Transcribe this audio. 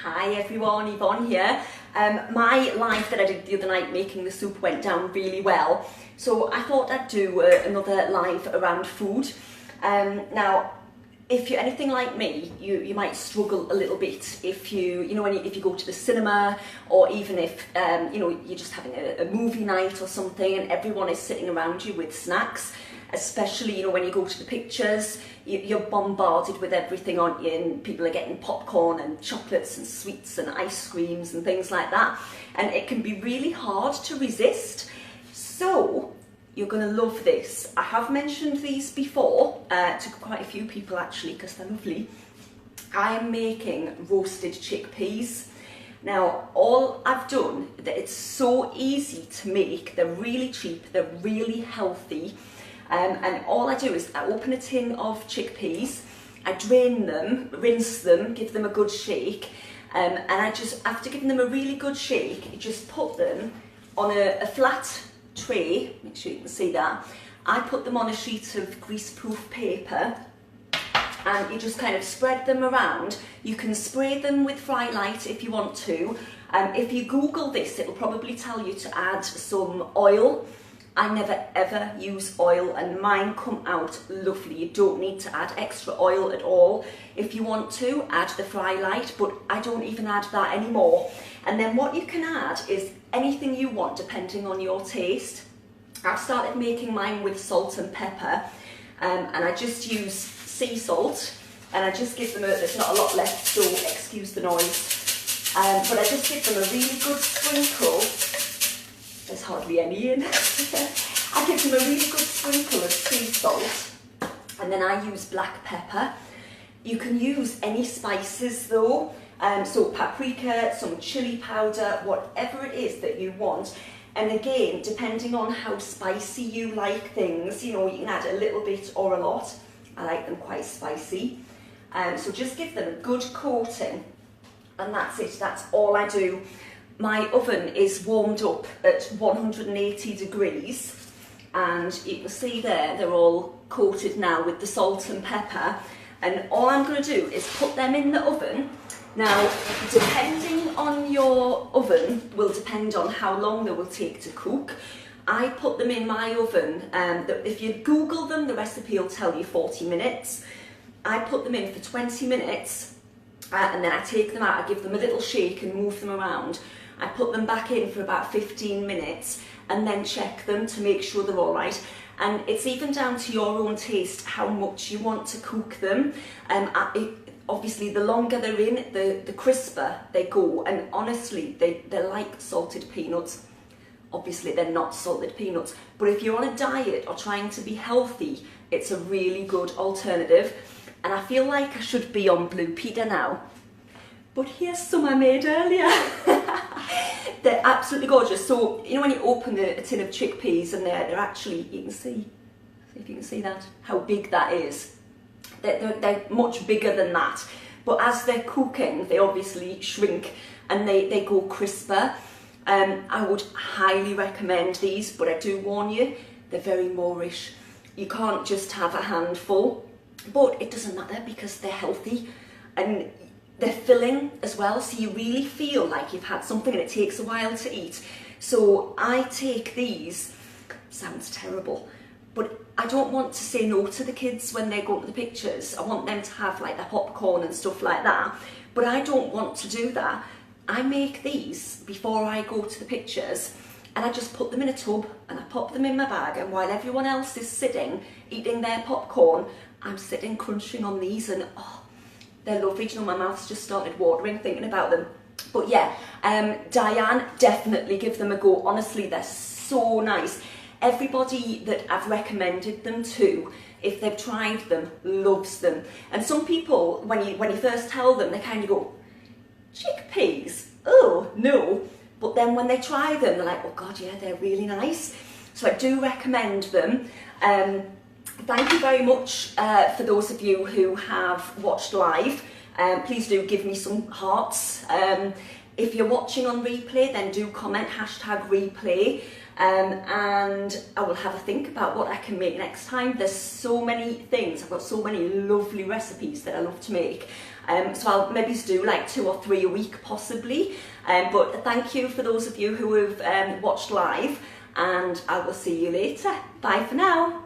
Hi everyone, Yvonne here. My live that I did the other night making the soup went down really well, so I thought I'd do another live around food. Now, if you're anything like me, you might struggle a little bit if you if you go to the cinema, or even if you're just having a movie night or something and everyone is sitting around you with snacks. Especially, when you go to the pictures, you're bombarded with everything, aren't you? And people are getting popcorn and chocolates and sweets and ice creams and things like that. And it can be really hard to resist. So, you're going to love this. I have mentioned these before to quite a few people actually, because they're lovely. I'm making roasted chickpeas. Now, all I've done, it's so easy to make. They're really cheap, they're really healthy. And all I do is I open a tin of chickpeas, I drain them, rinse them, give them a good shake, and I just, after giving them a really good shake, you just put them on a flat tray, make sure you can see that. I put them on a sheet of greaseproof paper, and you just kind of spread them around. You can spray them with fry light if you want to. If you Google this, it'll probably tell you to add some oil. I never ever use oil and mine come out lovely. You don't need to add extra oil at all. If you want to, add the fry light, but I don't even add that anymore. And then what you can add is anything you want depending on your taste. I've started making mine with salt and pepper, and I just use sea salt, and I just give them there's not a lot left, so excuse the noise. But I just give them a really good sprinkle. There's hardly any in. I give them a really good sprinkle of sea salt, and then I use black pepper. You can use any spices though, so paprika, some chili powder, whatever it is that you want. And again, depending on how spicy you like things, you can add a little bit or a lot. I like them quite spicy. So just give them a good coating, and that's it, that's all I do. My oven is warmed up at 180 degrees, and you can see there they're all coated now with the salt and pepper, and all I'm going to do is put them in the oven. Now, depending on your oven will depend on how long they will take to cook. I put them in my oven, if you Google them, the recipe will tell you 40 minutes. I put them in for 20 minutes, and then I take them out, I give them a little shake and move them around. I put them back in for about 15 minutes and then check them to make sure they're all right. And it's even down to your own taste how much you want to cook them. Obviously, the longer they're in, the crisper they go. And honestly, they're like salted peanuts. Obviously, they're not salted peanuts. But if you're on a diet or trying to be healthy, it's a really good alternative. And I feel like I should be on Blue Peter now. But here's some I made earlier. They're absolutely gorgeous. So, when you open a tin of chickpeas and they're actually, you can see if you can see that, how big that is. They're much bigger than that. But as they're cooking, they obviously shrink and they go crisper. I would highly recommend these, but I do warn you, they're very Moorish. You can't just have a handful, but it doesn't matter because they're healthy and they're filling as well, so you really feel like you've had something, and it takes a while to eat. So I take these, sounds terrible, but I don't want to say no to the kids when they go to the pictures. I want them to have like their popcorn and stuff like that, but I don't want to do that. I make these before I go to the pictures, and I just put them in a tub and I pop them in my bag, and while everyone else is sitting eating their popcorn, I'm sitting crunching on these, and oh, they're lovely. My mouth's just started watering thinking about them. But yeah, Diane, definitely give them a go. Honestly, they're so nice. Everybody that I've recommended them to, if they've tried them, loves them. And some people, when you first tell them, they kind of go, chickpeas? Oh, no. But then when they try them, they're like, oh God, yeah, they're really nice. So I do recommend them. Thank you very much for those of you who have watched live. Please do give me some hearts. If you're watching on replay, then do comment #replay, and I will have a think about what I can make next time. There's so many things. I've got so many lovely recipes that I love to make. So I'll maybe do like 2 or 3 a week possibly. But thank you for those of you who have watched live, and I will see you later. Bye for now.